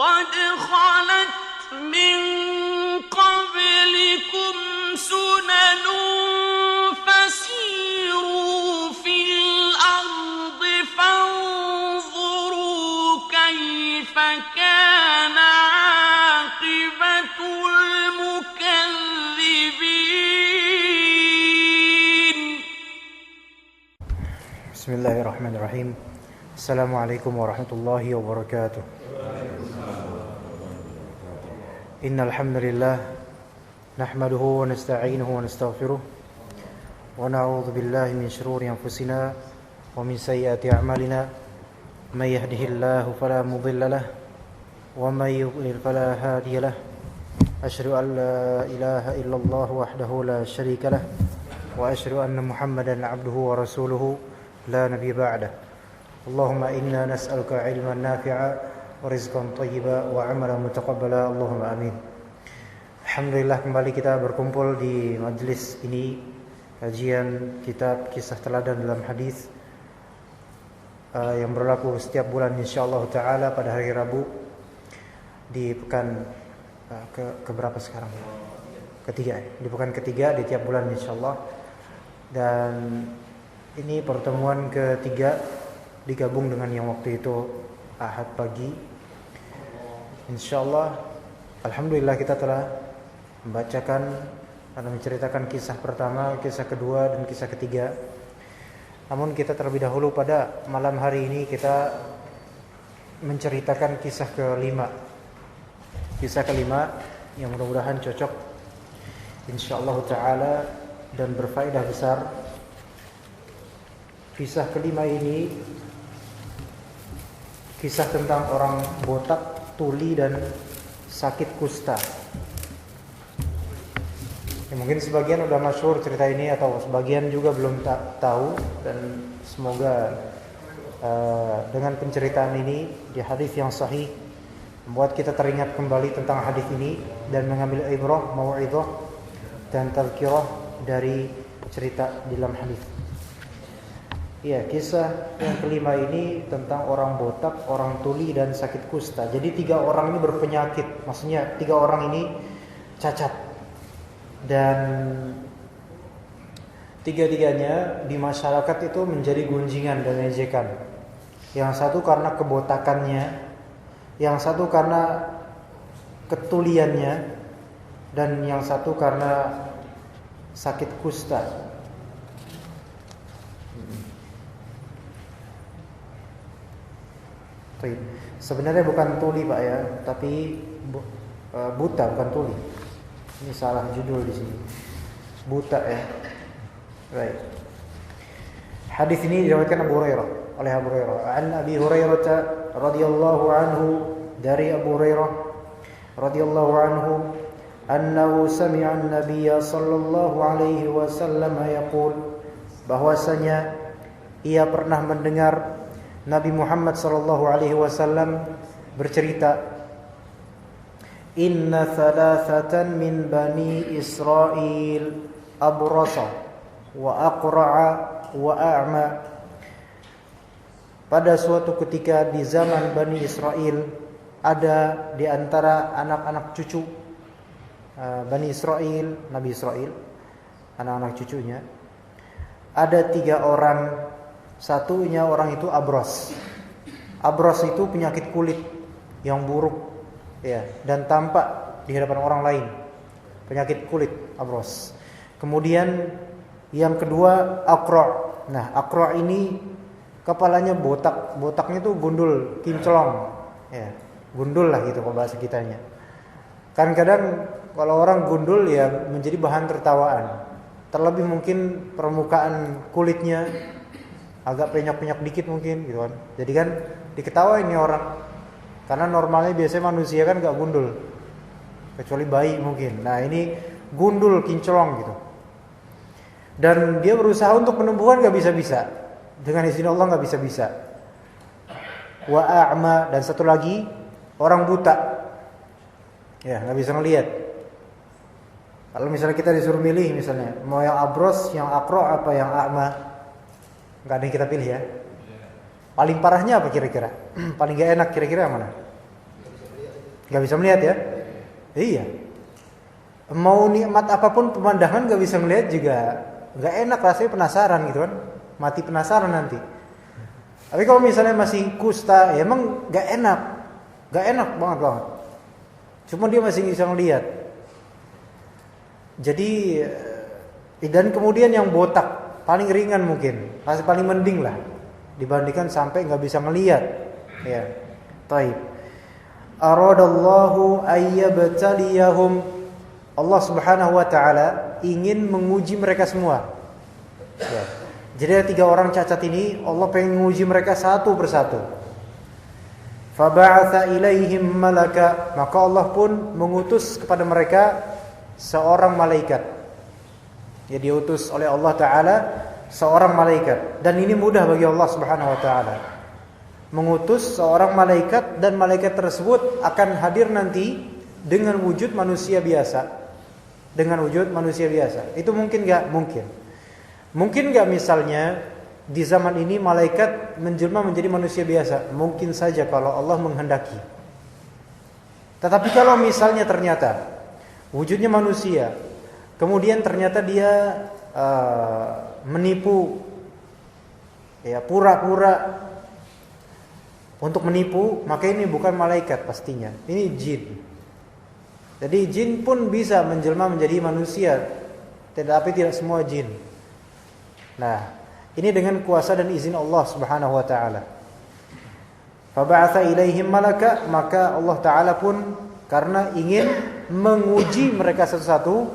قد خلت من قبلكم سنن فسيروا في الأرض فانظروا كيف كان عاقبة المكذبين. بسم الله الرحمن الرحيم. السلام عليكم ورحمة الله وبركاته. إن الحمد لله نحمده ونستعينه ونستغفره ونعوذ بالله من شرور أنفسنا ومن سيئات أعمالنا من يهده الله فلا مضل له ومن يضلل فلا هادي له أشهد أن لا إله إلا الله وحده لا شريك له وأشهد أن محمدا عبده ورسوله لا نبي بعده. اللهم إنا نسألك علما نافعا rizqan thayyiba wa amalan mutaqabbala. Allahumma amin. Alhamdulillah, kembali kita berkumpul di majelis ini, kajian kitab Kisah Teladan dalam Hadis yang berlaku setiap bulan insyaallah taala pada hari Rabu di pekan ke berapa sekarang? Ketiga. Di pekan ketiga di tiap bulan insyaallah. Dan ini pertemuan ketiga digabung dengan yang waktu itu Ahad pagi. Insyaallah, alhamdulillah kita telah membacakan atau menceritakan kisah pertama, kisah kedua dan kisah ketiga. Namun kita terlebih dahulu pada malam hari ini kita menceritakan kisah kelima. Kisah kelima yang mudah-mudahan cocok insyaallah taala dan berfaedah besar. Kisah kelima ini kisah tentang orang botak, tuli dan sakit kusta. Ya, mungkin sebagian udah masyhur cerita ini atau sebagian juga belum tahu, dan semoga dengan penceritaan ini di hadis yang sahih membuat kita teringat kembali tentang hadis ini dan mengambil ibrah, mau'izah dan tazkirah dari cerita di dalam hadis. Ya, kisah yang kelima ini tentang orang botak, orang tuli dan sakit kusta. Jadi 3 orang ini berpenyakit. Maksudnya 3 orang ini cacat. Dan 3-tiganya di masyarakat itu menjadi gunjingan dan ejekan. Yang satu karena kebotakannya, yang satu karena ketuliannya, dan yang satu karena sakit kusta. Sebenarnya bukan tuli Pak ya, tapi buta, bukan tuli. Ini salah judul di sini. Buta ya. Baik. Hadis ini diriwayatkan oleh Abu Hurairah. An Abi Hurairah radhiyallahu anhu, dari Abu Hurairah radhiyallahu anhu, annahu sami'a an-nabiy sallallahu alaihi wasallam yaqul, bahwasanya ia pernah mendengar Nabi Muhammad sallallahu alaihi wasallam bercerita, inna thalathatan min bani Israil abrasa wa aqra'a wa a'ma. Pada suatu ketika di zaman Bani Israel, ada di antara anak-anak cucu Bani Israel, Nabi Israel, anak-anak cucunya, ada 3 orang. Satunya orang itu abros. Abros itu penyakit kulit yang buruk, ya, dan tampak di hadapan orang lain. Penyakit kulit abros. Kemudian yang kedua aqra'. Nah, aqra' ini kepalanya botak. Botaknya itu gundul, kinclong, ya, gundul lah gitu kalau bahasa kitanya. Kan kadang kalau orang gundul ya menjadi bahan tertawaan. Terlebih mungkin permukaan kulitnya agak penyok-penyok dikit mungkin gitu kan. Jadi kan diketawain nih orang. Karena normalnya biasanya manusia kan gak gundul, kecuali bayi mungkin. Nah, ini gundul, kinclong gitu. Dan dia berusaha untuk menumbuhkan gak bisa-bisa. Dengan izin Allah gak bisa-bisa. Wa a'ma, dan satu lagi orang buta. Ya, gak bisa ngelihat. Kalau misalnya kita disuruh milih, misalnya mau yang abros, yang aqra' apa yang a'ma, nggak ada yang kita pilih ya. Paling parahnya apa kira-kira? Paling gak enak kira-kira yang mana? Gak bisa melihat ya? Iya. Mau nikmat apapun pemandangan gak bisa melihat juga gak enak, rasanya penasaran gitu kan. Mati penasaran nanti. Tapi kalau misalnya masih kusta, ya emang gak enak. Gak enak banget. Cuma dia masih bisa melihat. Jadi, dan kemudian yang botak, paling ringan mungkin. Masih paling mending lah. Dibandingkan sampai gak bisa melihat. Ya, taib. Aradallahu ayyabtaliyahum. Allah Subhanahu wa taala ingin menguji mereka semua. Ya. Jadi ada 3 orang cacat ini, Allah pengen menguji mereka satu persatu. Faba'atha ilaihim malaka, maka Allah pun mengutus kepada mereka seorang malaikat. Ya, diutus oleh Allah taala seorang malaikat, dan ini mudah bagi Allah Subhanahu wa taala. Mengutus seorang malaikat, dan malaikat tersebut akan hadir nanti dengan wujud manusia biasa. Dengan wujud manusia biasa. Itu mungkin enggak? Mungkin. Mungkin enggak misalnya di zaman ini malaikat menjelma menjadi manusia biasa? Mungkin saja kalau Allah menghendaki. Tetapi kalau misalnya ternyata wujudnya manusia, kemudian ternyata dia menipu, ya pura-pura untuk menipu, maka ini bukan malaikat pastinya. Ini jin. Jadi jin pun bisa menjelma menjadi manusia, tetapi tidak semua jin. Nah, ini dengan kuasa dan izin Allah Subhanahu wa taala. Faba'atha ilaihim malaka, maka Allah taala pun karena ingin menguji mereka satu-satu,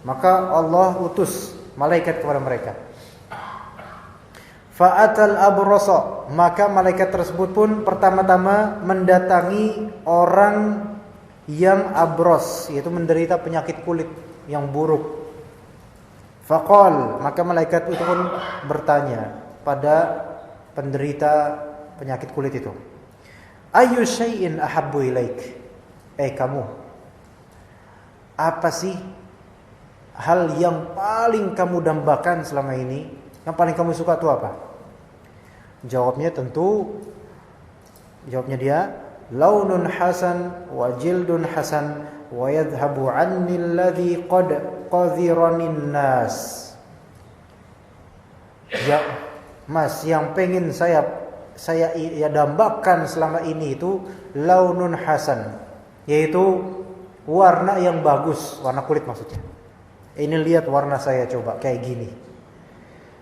maka Allah utus malaikat kepada mereka. Fa'atal abrasa, maka malaikat tersebut pun pertama-tama mendatangi orang yang abros, yaitu menderita penyakit kulit yang buruk. Faqal, maka malaikat itu pun bertanya pada penderita penyakit kulit itu. Ayyu syai'in ahabbu ilaik? Kamu, apa sih hal yang paling kamu dambakan selama ini? Yang paling kamu suka itu apa? Jawabnya dia, launun hasan wa jildun hasan wa yadhhabu anni alladhi qad qadhiranin nas. Ya, Mas, yang pengen saya dambakan selama ini itu launun hasan, yaitu warna yang bagus, warna kulit maksudnya. Ini lihat warna saya coba kayak gini.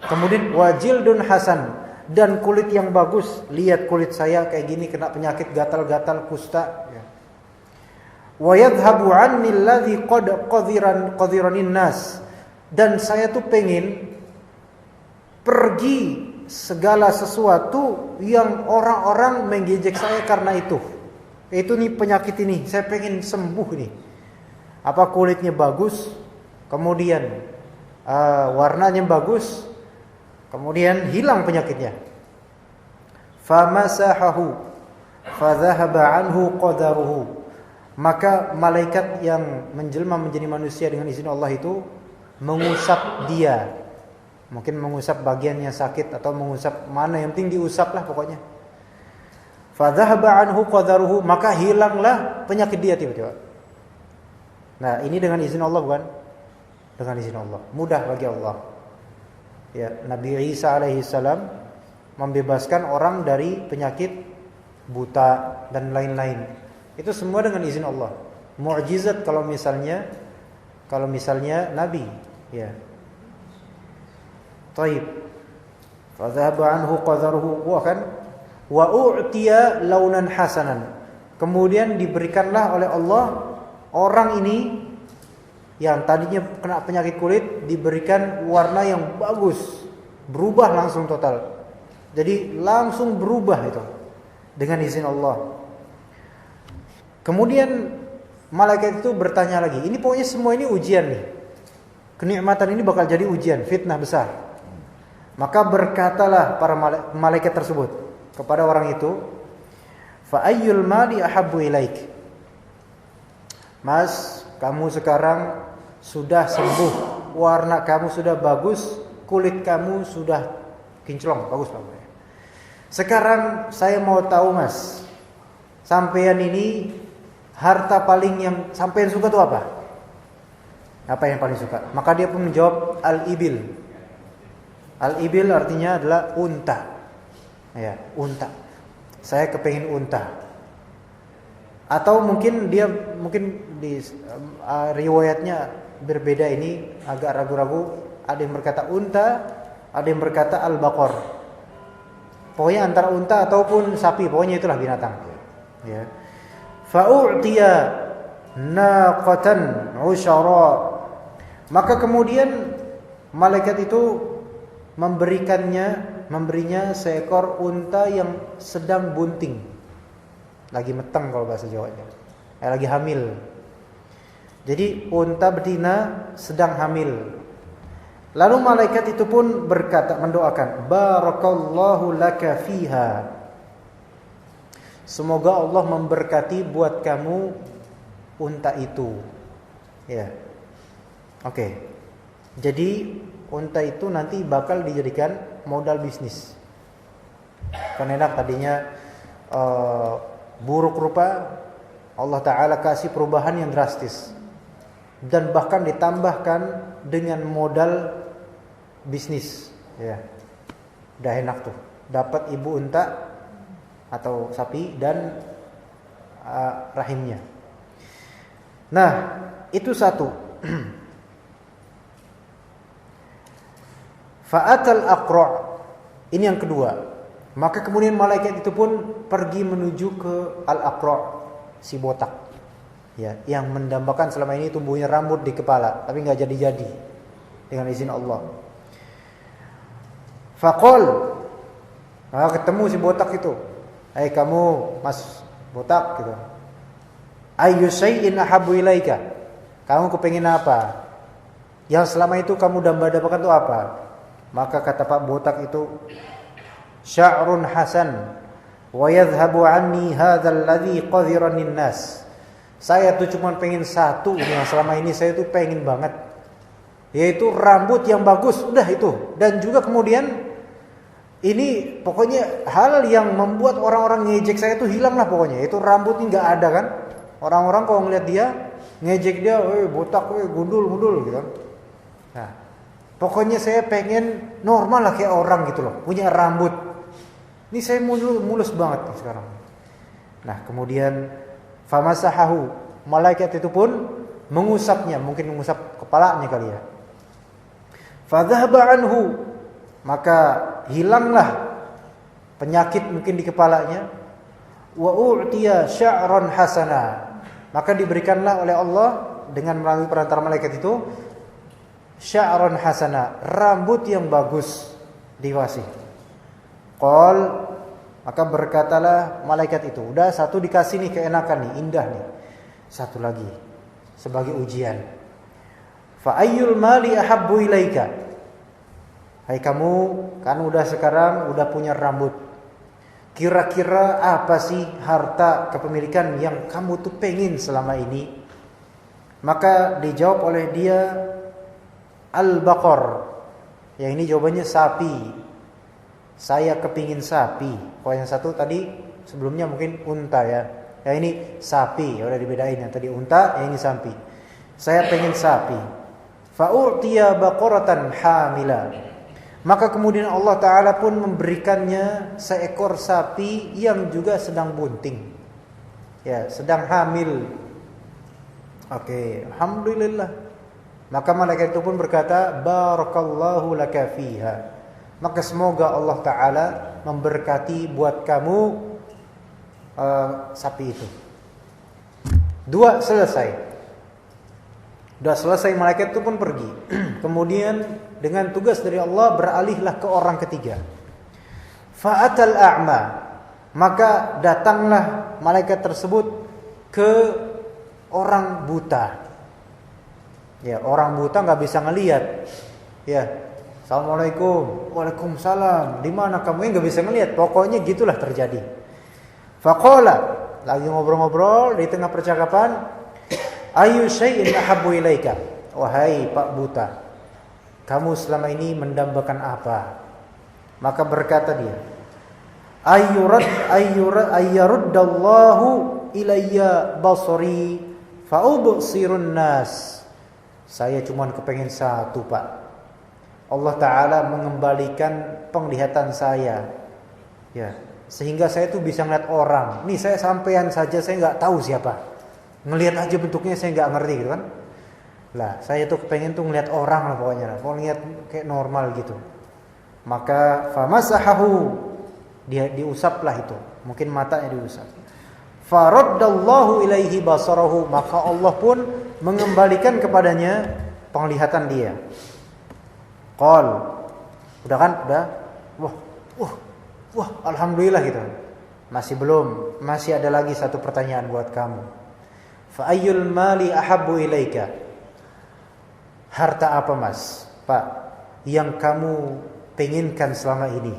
Kemudian wajildun hasan, dan kulit yang bagus, lihat kulit saya kayak gini, kena penyakit gatal-gatal, kusta. Wa yadhhabu anni alladhi qad qadhiranin nas, dan saya tuh pengen pergi segala sesuatu yang orang-orang menggejek saya karena itu. Itu nih penyakit ini, saya pengen sembuh nih. Apa kulitnya bagus, kemudian warnanya bagus, kemudian hilang penyakitnya. Famasahahu fadhahaba anhu qadaruhu, maka malaikat yang menjelma menjadi manusia dengan izin Allah itu mengusap dia. Mungkin mengusap bagian yang sakit atau mengusap mana, yang penting diusap lah pokoknya. Fadhahaba anhu qadaruhu, maka hilanglah penyakit dia tiba-tiba. Nah, ini dengan izin Allah bukan? Dengan izin Allah. Mudah bagi Allah. Ya, Nabi Isa alaihi salam membebaskan orang dari penyakit buta dan lain-lain. Itu semua dengan izin Allah. Mukjizat kalau misalnya Nabi, ya. Taib. Fadhahaba anhu qadaruhu wa u'tiya launan hasanan. Kemudian diberikanlah oleh Allah orang ini yang tadinya kena penyakit kulit diberikan warna yang bagus, berubah langsung total. Jadi langsung berubah itu dengan izin Allah. Kemudian malaikat itu bertanya lagi. Ini pokoknya semua ini ujian nih. Kenikmatan ini bakal jadi ujian, fitnah besar. Maka berkatalah para malaikat tersebut kepada orang itu, fa ayyul mali ahabbu ilaik? Mas, kamu sekarang sudah sembuh, warna kamu sudah bagus, kulit kamu sudah kinclong, bagus banget. Sekarang saya mau tahu, Mas, sampean ini harta paling yang sampean suka itu apa? Apa yang paling suka? Maka dia pun menjawab al-ibil. Al-ibil artinya adalah unta. Ya, unta. Saya kepengin unta. Atau mungkin di riwayatnya berbeda, ini agak ragu-ragu. Ada yang berkata unta, ada yang berkata al-baqar. Pokoknya antara unta ataupun sapi, pokoknya itulah binatang. Ya. Fa'u'tiya naqatan usyara. Maka kemudian malaikat itu memberinya seekor unta yang sedang bunting. Lagi meteng kalau bahasa Jawanya. Lagi hamil. Jadi unta betina sedang hamil. Lalu malaikat itu pun berkata, mendoakan, barakallahu laka fiha. Semoga Allah memberkati buat kamu unta itu. Ya. Oke. Jadi unta itu nanti bakal dijadikan modal bisnis. Kan enak tadinya buruk rupa, Allah Ta'ala kasih perubahan yang drastis. Dan bahkan ditambahkan dengan modal bisnis. Ya. Udah enak tuh. Dapat ibu unta atau sapi dan rahimnya. Nah, itu satu. Fa'atal aqra'. Ini yang kedua. Maka kemudian malaikat itu pun pergi menuju ke al-aqra', si botak. Ya, yang mendambakan selama ini tumbuhnya rambut di kepala, tapi enggak jadi-jadi dengan izin Allah. Faqal. Nah, ketemu si botak itu. "Hai kamu, Mas botak," gitu. "Ayyu syai'in ahabbu ilaika?" Kamu kepengin apa? Yang selama itu kamu damba-dambakan itu apa? Maka kata Pak botak itu, "Sya'run hasan wa yadhhabu anni hadzal ladzi qadhirani nas." Saya tuh cuma pengen satu ini yang selama ini saya tuh pengen banget, yaitu rambut yang bagus, udah itu. Dan juga kemudian ini pokoknya hal yang membuat orang-orang ngejek saya tuh hilang lah pokoknya. Itu rambutnya nggak ada kan. Orang-orang kalau ngeliat dia ngejek dia, botak, gundul gitu. Nah, pokoknya saya pengen normal lah kayak orang gitu loh, punya rambut. Ini saya mulus banget nih sekarang. Nah, kemudian famasahahu, malaikat itu pun mengusapnya, mungkin mengusap kepalanya kali ya. Fadhahaba anhu, maka hilanglah penyakit mungkin di kepalanya. Wa u'tiya sya'ran hasana, maka diberikanlah oleh Allah dengan melalui perantara malaikat itu sya'ran hasana, rambut yang bagus dikasih. Qal, maka berkatalah malaikat itu, udah satu dikasih nih, keenakan nih, indah nih. Satu lagi sebagai ujian. Fa ayyul mali ahabbu ilaika? Hai kamu, kan sekarang udah punya rambut. Kira-kira apa sih harta kepemilikan yang kamu tuh pengen selama ini? Maka dijawab oleh dia al-baqar. Yang ini jawabannya sapi. Saya kepingin sapi. Kalau yang satu tadi sebelumnya mungkin unta ya. Yang ini sapi, ya udah dibedain, yang tadi unta, yang ini sapi. Saya pengen sapi. Fa'utiya baqaratan hamila. Maka kemudian Allah Ta'ala pun memberikannya seekor sapi yang juga sedang bunting. Ya, sedang hamil. Oke, alhamdulillah. Maka malaikat itu pun berkata, barakallahu laka fiha. Maka semoga Allah Ta'ala memberkati buat kamu sapi itu. Dua selesai. Sudah selesai, malaikat itu pun pergi. Kemudian dengan tugas dari Allah beralihlah ke orang ketiga. Fa'atal a'ma, maka datanglah malaikat tersebut ke orang buta. Ya, orang buta nggak bisa ngelihat. Ya, assalamualaikum, waalaikumsalam. Di mana kamu? Nggak bisa ngelihat. Pokoknya gitulah terjadi. Faqala, lagi ngobrol-ngobrol di tengah percakapan, ayu syai'in ahabbu ilaika? Wahai Pak buta, kamu selama ini mendambakan apa? Maka berkata dia, ayyuruddallahu ilayya basari fa ubsirun nas. Saya cuma kepengen satu, Pak. Allah Ta'ala mengembalikan penglihatan saya. Ya, sehingga saya tuh bisa ngeliat orang. Nih saya sampean saja saya nggak tahu siapa. Ngelihat aja bentuknya saya nggak ngerti gitu kan. Lah, saya tuh kepengen tuh ngeliat orang lah pokoknya lah. Pokoknya ngeliat kayak normal gitu. Maka famasahahu, dia diusaplah itu. Mungkin matanya diusap. Faraddallahu ilaihi basarahu, maka Allah pun mengembalikan kepadanya penglihatan dia. Qal, udah kan? Udah. Wah, alhamdulillah gitu. Masih belum, masih ada lagi satu pertanyaan buat kamu. Fa ayyul mali ahabbu ilaika? Harta apa, Mas? Pak, yang kamu penginkan selama ini?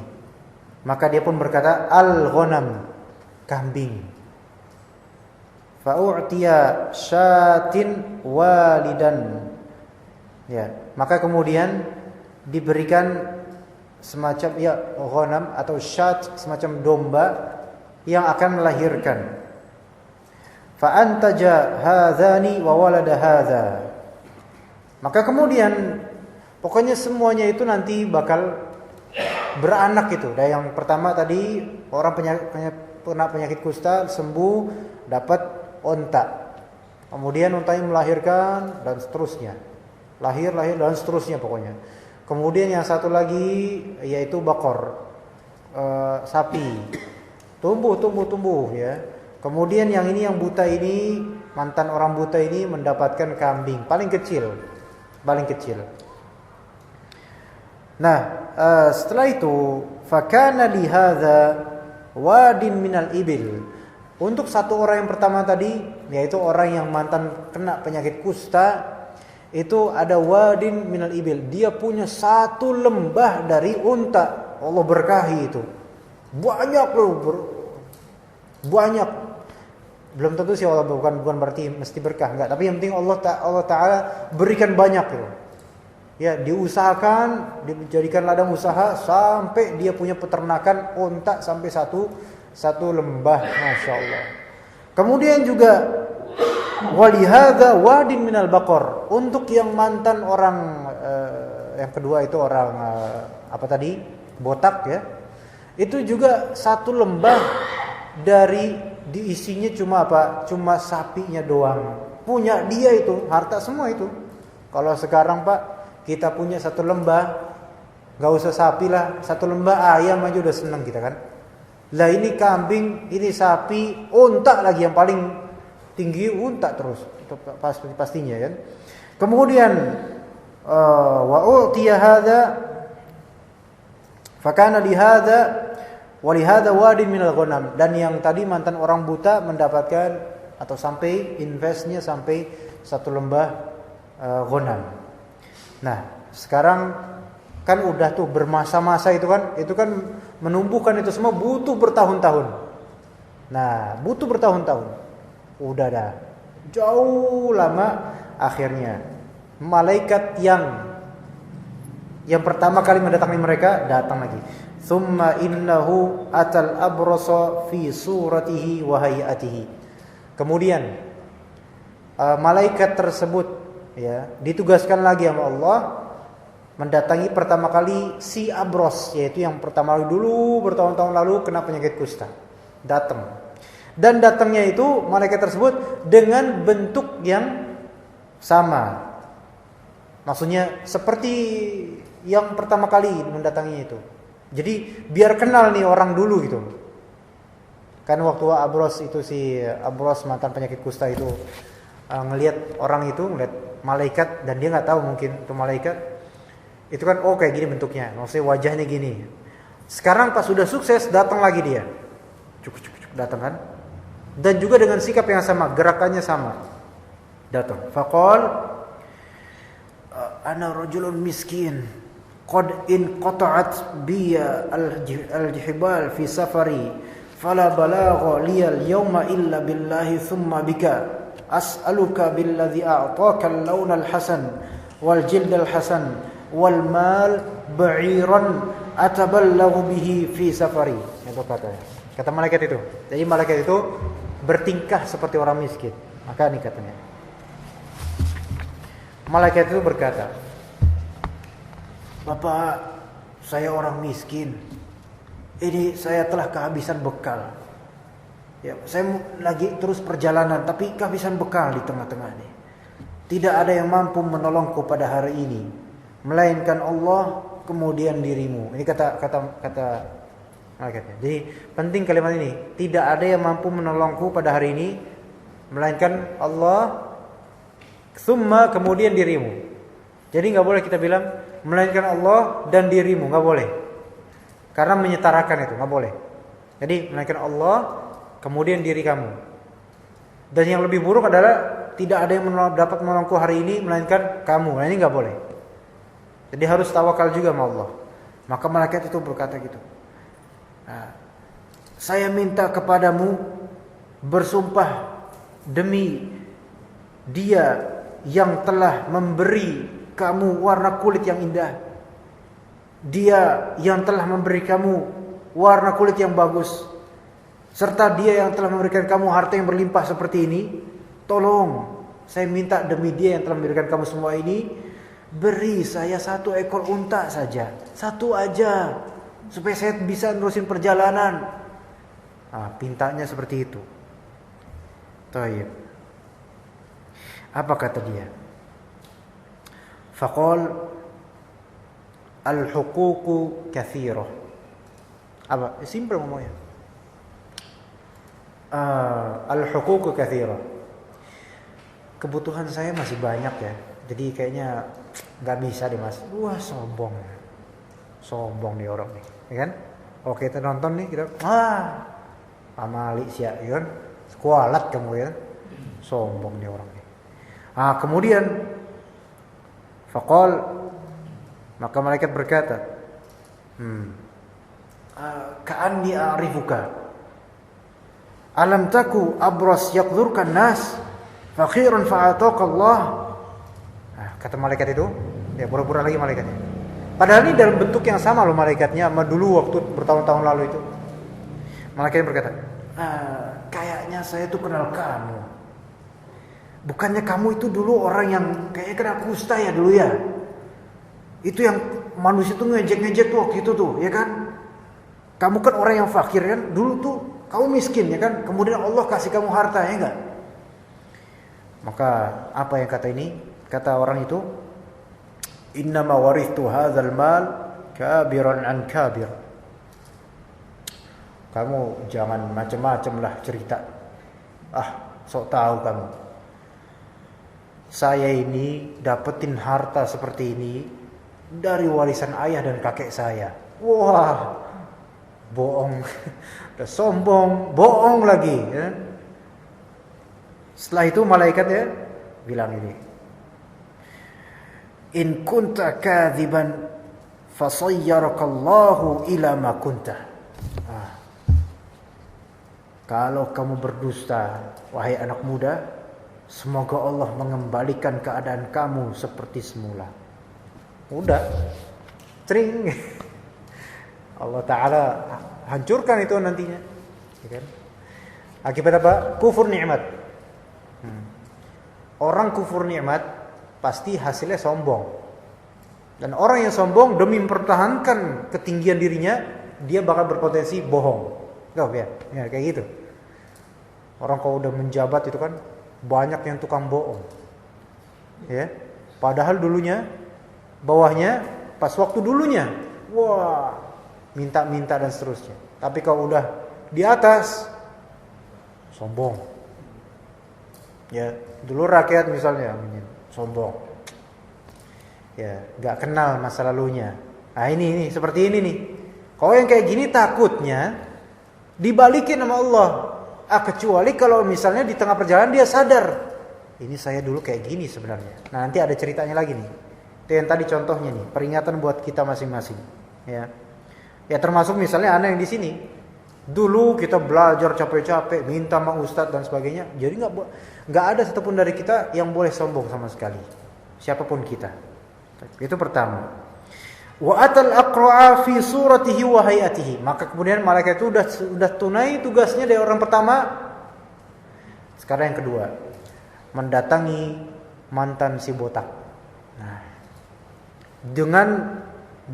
Maka dia pun berkata, al-ghanam, kambing. Fa u'tiya syatin walidan. Ya, maka kemudian diberikan semacam ghanam atau syat, semacam domba yang akan melahirkan. Fa antaja hadzani wa walada hadza. Maka kemudian pokoknya semuanya itu nanti bakal beranak itu. Dan yang pertama tadi orang kena penyakit kusta sembuh dapat onta. Kemudian ontanya melahirkan dan seterusnya. Lahir dan seterusnya pokoknya. Kemudian yang satu lagi yaitu bakor, sapi, tumbuh ya. Kemudian yang ini yang buta ini, mantan orang buta ini mendapatkan kambing paling kecil. Nah, setelah itu fakana li hadza wadin minal ibil. Untuk satu orang yang pertama tadi, yaitu orang yang mantan kena penyakit kusta, itu ada wadin minal ibil. Dia punya satu lembah dari unta. Allah berkahi itu. Banyak loh, banyak. Belum tentu sih Allah bukan berarti mesti berkah, enggak. Tapi yang penting Allah Ta'ala berikan banyak loh. Ya, diusahakan, dijadikan ladang usaha sampai dia punya peternakan unta sampai satu lembah, masya Allah. Kemudian juga walihada wadin minal bakor. Untuk yang mantan orang yang kedua itu orang botak ya. Itu juga satu lembah dari diisinya cuma sapinya doang. Punya dia itu, harta semua itu. Kalau sekarang Pak, kita punya satu lembah, enggak usah sapi lah, satu lembah ayam aja udah senang kita kan. Lah ini kambing, ini sapi, unta lagi yang paling tinggi unta terus, itu pastinya kan. Kemudian wa utiya hadza fakana li hadza wa li hadza wadin minal ghanam, dan yang tadi mantan orang buta mendapatkan atau sampai investnya sampai satu lembah ghanam. Nah, sekarang kan udah tuh bermasa-masa itu kan menumbuhkan itu semua butuh bertahun-tahun. Nah, butuh bertahun-tahun. Udah dah jauh lama, akhirnya malaikat yang pertama kali mendatangi mereka datang lagi. Tsumma innahu atal abrasa fi suratihi wa hayatihi. Kemudian malaikat tersebut ya ditugaskan lagi sama Allah mendatangi pertama kali si abros, yaitu yang pertama kali dulu bertahun-tahun lalu kena penyakit kusta. Datang. Dan datangnya itu malaikat tersebut dengan bentuk yang sama. Maksudnya seperti yang pertama kali mendatanginya itu. Jadi biar kenal nih orang dulu gitu. Kan waktu abros itu si abros mantan penyakit kusta itu ngelihat orang itu, ngelihat malaikat, dan dia nggak tahu mungkin itu malaikat. Itu kan kayak gini bentuknya, maksudnya wajahnya gini. Sekarang pas sudah sukses datang lagi dia. Cuk datang kan? Dan juga dengan sikap yang sama, gerakannya sama. Datang. Faqal ana rajulun miskin qad in qata'at bi al-jibal fi safari fala balagha li al-yawma illa billahi thumma bika as'aluka billadhi a'taka al-lawn al-hasan wal jild al-hasan wal mal ba'iran atabalaghu bihi fi safari. Itu kata malaikat itu. Jadi malaikat itu bertingkah seperti orang miskin. Maka ini katanya, malaikat itu berkata, Bapak, saya orang miskin. Ini saya telah kehabisan bekal. Ya, saya lagi terus perjalanan, tapi kehabisan bekal di tengah-tengah ini. Tidak ada yang mampu menolongku pada hari ini, melainkan Allah, kemudian dirimu. Ini kata malaikatnya. Jadi penting kalimat ini. Tidak ada yang mampu menolongku pada hari ini, melainkan Allah, summa kemudian dirimu. Jadi nggak boleh kita bilang melainkan Allah dan dirimu, nggak boleh. Karena menyetarakan itu nggak boleh. Jadi melainkan Allah, kemudian diri kamu. Dan yang lebih buruk adalah tidak ada yang dapat menolongku hari ini melainkan kamu. Nah, ini nggak boleh. Jadi harus tawakal juga sama Allah. Maka malaikat itu berkata gitu. Nah, saya minta kepadamu bersumpah demi Dia yang telah memberi kamu warna kulit yang indah. Dia yang telah memberi kamu warna kulit yang bagus. Serta Dia yang telah memberikan kamu harta yang berlimpah seperti ini. Tolong, saya minta demi Dia yang telah memberikan kamu semua ini, beri saya 1 ekor unta saja. 1 aja. Supaya saya bisa nerusin perjalanan. Nah, pintanya seperti itu. Tayyib. Apa kata dia? Faqal al-huququ katsirah. Apa? Simple ngomongnya. Al-huququ katsirah. Kebutuhan saya masih banyak ya. Jadi kayaknya nggak bisa deh Mas. Wah, sombong nih orang nih, ya kan? Kalau kita nonton nih kita, amali sia, ya kan? Kualat kamu ya, sombong nih orang nih. Kemudian faqal, maka malaikat berkata, ka'anni a'rifuka, alam taku abras yaqdurkan nas, faqiran fa'ataka Allah. Kata malaikat itu, ya pura-pura lagi malaikatnya. Padahal ini dalam bentuk yang sama loh malaikatnya sama dulu waktu bertahun-tahun lalu itu. Malaikatnya berkata, kayaknya saya tuh kenal kamu. Bukannya kamu itu dulu orang yang kayaknya kena kusta ya dulu ya. Itu yang manusia tuh ngejek-ngejek tuh waktu itu tuh, ya kan? Kamu kan orang yang fakir kan? Dulu tuh kamu miskin ya kan? Kemudian Allah kasih kamu harta ya enggak? Maka apa yang kata ini? Kata orang itu, innama warithu hadzal mal kabiran an kabir. Kamu jangan macam-macam lah cerita. Sok tahu kamu. Saya ini dapetin harta seperti ini dari warisan ayah dan kakek saya. Wah, bohong. Udah sombong, bohong lagi ya. Setelah itu malaikat ya bilang ini, in kunta kadziban fasayyarakallahu ila ma kunta. Kalau kamu berdusta, wahai anak muda, semoga Allah mengembalikan keadaan kamu seperti semula. Udah, cering. Allah Ta'ala hancurkan itu nantinya. Ya kan? Akibat apa? Kufur nikmat. Orang kufur nikmat pasti hasilnya sombong. Dan orang yang sombong demi mempertahankan ketinggian dirinya, dia bakal berpotensi bohong. Ya, kayak gitu. Orang kalau udah menjabat itu kan banyak yang tukang bohong. Ya. Padahal dulunya bawahnya pas waktu dulunya, wah, minta-minta dan seterusnya. Tapi kalau udah di atas sombong. Ya, dulu rakyat misalnya sombong. Ya, enggak kenal masa lalunya. Nah, ini seperti ini nih. Kalau yang kayak gini takutnya dibalikin sama Allah. Kecuali kalau misalnya di tengah perjalanan dia sadar, ini saya dulu kayak gini sebenarnya. Nah, nanti ada ceritanya lagi nih. Itu yang tadi contohnya nih, peringatan buat kita masing-masing. Ya, termasuk misalnya anak yang di sini. Dulu kita belajar capek-capek, minta sama ustadz dan sebagainya. Jadi nggak ada satupun dari kita yang boleh sombong sama sekali. Siapapun kita. Itu pertama. Wa atal aqra'a fi suratihi wa hayatihi. Maka kemudian malaikat itu sudah tunai tugasnya dari orang pertama, Sekarang yang kedua, mendatangi mantan si botak. Nah, dengan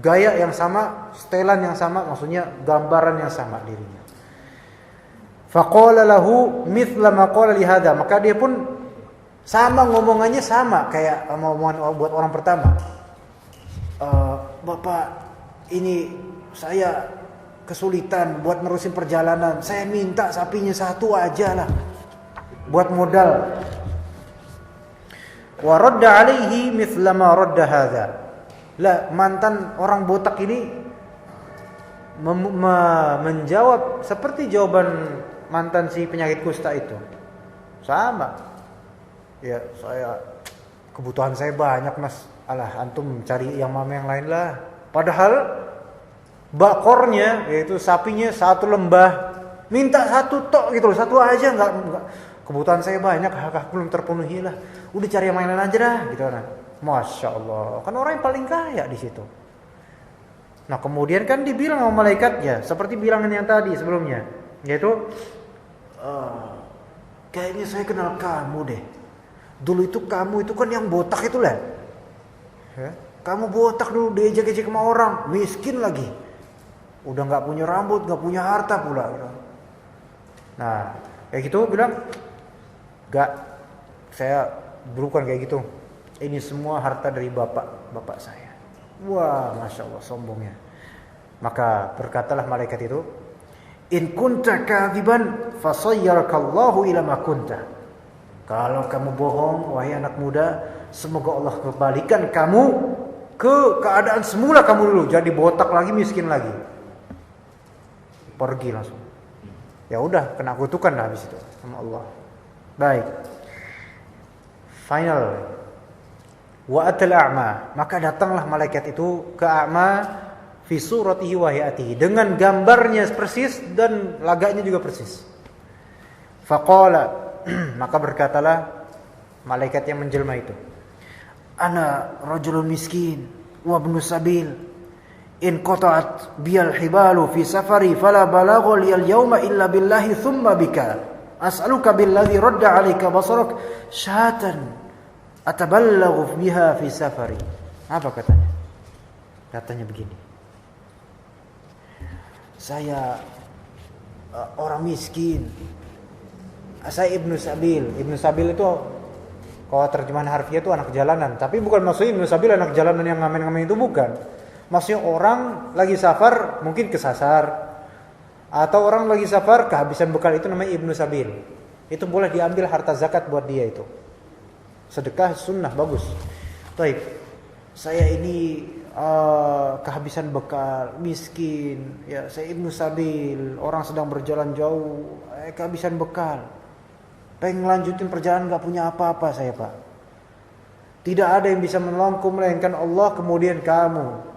gaya yang sama, setelan yang sama, maksudnya gambaran yang sama dirinya. Faqala lahu mithla ma qala li hadha, maka dia pun sama ngomongannya sama kayak omongan buat orang pertama. Bapak, ini saya kesulitan buat nerusin perjalanan. Saya minta sapinya satu aja lah buat modal. Wa radda alaihi mithla ma radda hadha. Lah, mantan orang botak ini menjawab seperti jawaban mantan si penyakit kusta itu. Sama. Ya, kebutuhan saya banyak, Mas. Alah, antum cari yang mama yang lain lah. Padahal bakornya, yaitu sapinya satu lembah, minta satu tok gitu loh, satu aja enggak. Kebutuhan saya banyak, hak belum terpenuhi lah. Udah cari yang lain aja dah, gitu kan. Masya Allah, kan orang yang paling kaya di situ. Nah, kemudian kan dibilang sama malaikatnya, seperti bilangan yang tadi sebelumnya, yaitu kayaknya saya kenal kamu deh. Dulu itu kamu itu kan yang botak itu lah. Kamu botak dulu, diejek-ejek sama orang, miskin lagi. Udah nggak punya rambut, nggak punya harta pula. Nah, kayak gitu bilang, nggak, saya bukan kayak gitu. Ini semua harta dari bapak saya. Wah, masya Allah, sombongnya. Maka berkatalah malaikat itu, in kunta kadziban fasayyarakallahu ila ma kunta. Kalau kamu bohong, wahai anak muda, semoga Allah kembalikan kamu ke keadaan semula kamu dulu, jadi botak lagi, miskin lagi. Pergi langsung. Ya udah, kena kutukan dah habis itu sama Allah. Baik. Final. Wa atal a'ma, maka datanglah malaikat itu ke a'ma fi suratihi wa hayatihi, dengan gambarnya persis dan lagaknya juga persis. Faqala, maka berkatalah malaikat yang menjelma itu, ana rajulun miskin wa ibnu sabil in qata'at biyal hibalu fi safari fala balagha liyal yawma illa billahi thumma bika as'aluka billadhi radda 'alaika basarak syatan atabalaghu biha fi safari. Apa katanya? Katanya begini, saya orang miskin, saya Ibnu Sabil. Ibnu Sabil itu kalau terjemahan harfiah itu anak jalanan, tapi bukan maksudnya Ibnu Sabil anak jalanan yang ngamen-ngamen itu, bukan. Maksudnya orang lagi safar mungkin kesasar, atau orang lagi safar kehabisan bekal, itu namanya Ibnu Sabil. Itu boleh diambil harta zakat buat dia itu. Sedekah sunnah, bagus. Baik, saya ini kehabisan bekal, miskin, ya saya Ibnu Sabil, orang sedang berjalan jauh, kehabisan bekal, pengen lanjutin perjalanan, gak punya apa-apa saya, Pak. Tidak ada yang bisa menolongku melainkan Allah, kemudian kamu.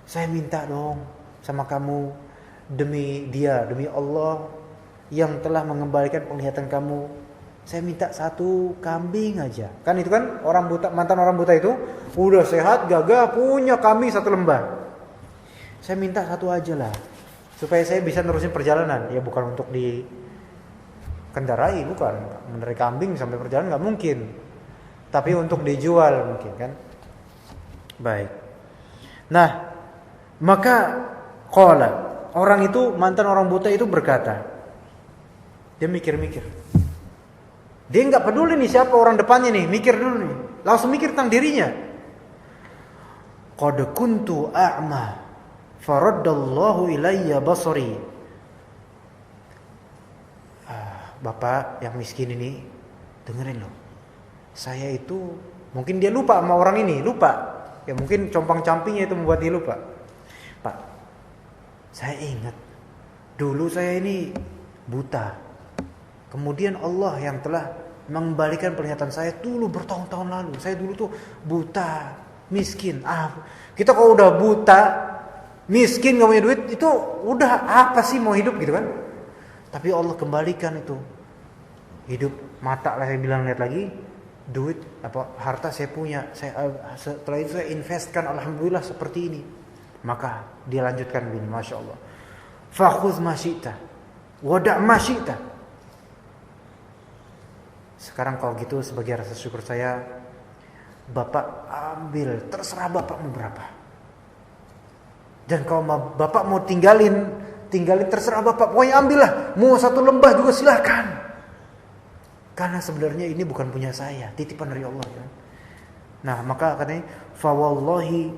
Saya minta dong sama kamu, demi dia, demi Allah yang telah mengembalikan penglihatan kamu, saya minta satu kambing aja. Kan itu kan orang buta, mantan orang buta itu udah sehat, gagah, punya kambing satu lembah. Saya minta satu aja lah, supaya saya bisa nerusin perjalanan. Ya bukan untuk dikendarai, bukan. Mengendarai kambing sampai perjalanan nggak mungkin. Tapi untuk dijual mungkin kan. Baik. Nah, maka qala, orang itu, mantan orang buta itu berkata, dia mikir-mikir. Dia nggak peduli nih siapa orang depannya nih, mikir dulu nih, langsung mikir tentang dirinya. Qad kuntu a'ma, faraddallahu ilayya basari. Bapak yang miskin ini, dengerin loh. Saya itu, mungkin dia lupa sama orang ini, lupa. Ya mungkin compang-campingnya itu membuat dia lupa. Pak, saya ingat dulu saya ini buta. Kemudian Allah yang telah mengembalikan penglihatan saya dulu bertahun-tahun lalu. Saya dulu tuh buta, miskin. Kita kalau udah buta, miskin, gak punya duit, itu udah apa sih mau hidup gitu kan? Tapi Allah kembalikan itu hidup. Mata lah saya bilang, lihat lagi, duit apa harta saya punya. Setelah itu saya investkan, alhamdulillah seperti ini. Maka dia lanjutkan begini, masya Allah. Fakhudh ma syi'ta, wada' ma syi'ta. Sekarang kalau gitu sebagai rasa syukur saya, Bapak ambil, terserah Bapak mau berapa. Dan kalau Bapak mau tinggalin terserah Bapak. Pokoknya ambillah, mau 1 lembah juga silahkan. Karena sebenarnya ini bukan punya saya, titipan dari Allah ya. Nah, maka katanya, fa wallahi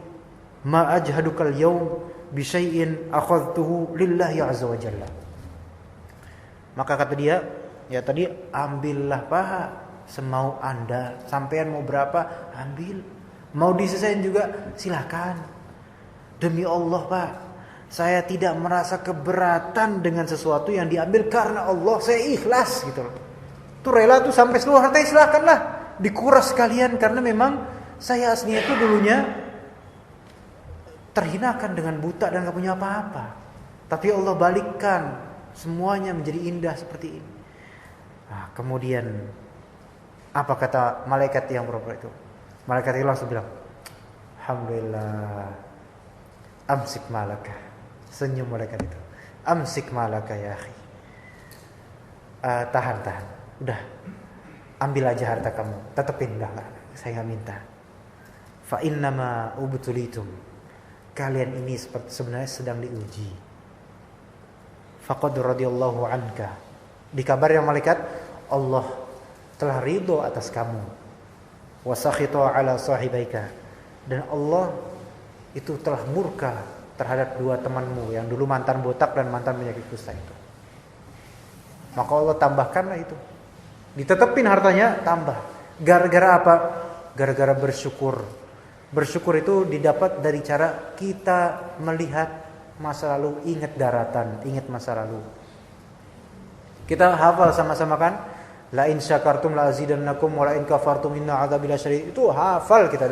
ma ajhadukal yaum bi syai'in akhadtuhu lillahi azza wa jalla. Maka kata dia, ya tadi ambillah Pak, semau Anda, sampean mau berapa, ambil. Mau disisain juga silakan. Demi Allah Pak, saya tidak merasa keberatan dengan sesuatu yang diambil karena Allah, saya ikhlas gitu loh. Tuh rela tuh sampai seluruh hartanya silakanlah, dikuras sekalian karena memang saya aslinya itu dulunya terhinakan dengan buta dan gak punya apa-apa. Tapi Allah balikkan semuanya menjadi indah seperti ini. Nah, kemudian apa kata malaikat yang berapa itu? Malaikat itu langsung bilang, alhamdulillah, amsik malaka. Senyum malaikat itu, amsik malaka ya akhi. Tahan. Udah, ambil aja harta kamu, tetepin, enggak, saya nggak minta. Fa innama ubtulitum, kalian ini sebenarnya sedang diuji. Faqad radhiyallahu anka, dikabar yang malaikat, Allah telah ridho atas kamu. Wa sakhita ala sahibaika, dan Allah itu telah murka terhadap 2 temanmu yang dulu mantan botak dan mantan penyakit kusta itu. Maka Allah tambahkanlah itu, ditetepin hartanya tambah. Gara-gara apa? Gara-gara bersyukur. Bersyukur itu didapat dari cara kita melihat masa lalu, ingat daratan, ingat masa lalu. Kita hafal sama-sama kan? La in syakartum la azidannakum wa la in kafartum inna adzabi lasyadid. Itu hafal kita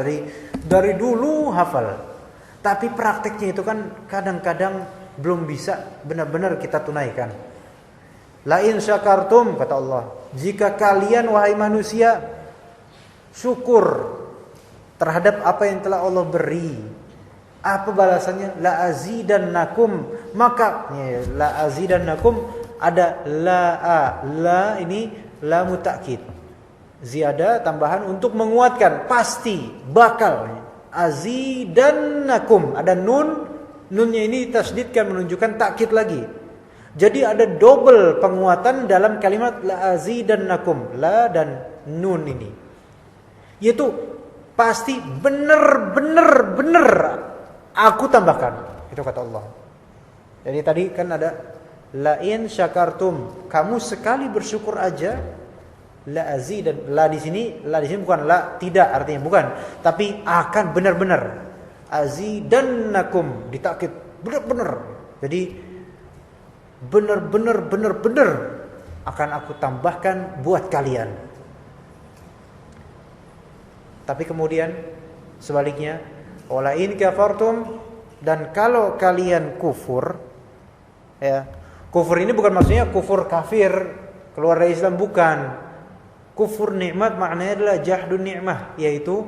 dari dulu hafal. Tapi prakteknya itu kan kadang-kadang belum bisa benar-benar kita tunaikan. La in syakartum, kata Allah, jika kalian wahai manusia syukur terhadap apa yang telah Allah beri, apa balasannya? La azidannakum, maka la azidannakum ada la ini la mutakkid, ziyadah tambahan untuk menguatkan, pasti, bakal. Azidannakum, ada nunnya ini tasdidkan menunjukkan takkid lagi. Jadi ada double penguatan dalam kalimat la azidannakum, la dan nun ini. Yaitu pasti benar aku tambahkan. Itu kata Allah. Jadi tadi kan ada la in syakartum, kamu sekali bersyukur aja, la azidan, la di sini bukan la tidak, artinya bukan, tapi akan benar-benar. Azidannakum ditakkid, benar-benar. Jadi benar-benar akan aku tambahkan buat kalian. Tapi kemudian sebaliknya, wala in kafartum, dan kalau kalian kufur, ya, kufur ini bukan maksudnya kufur kafir, keluar dari Islam, bukan. Kufur nikmat maknanya adalah jahdun nikmah, yaitu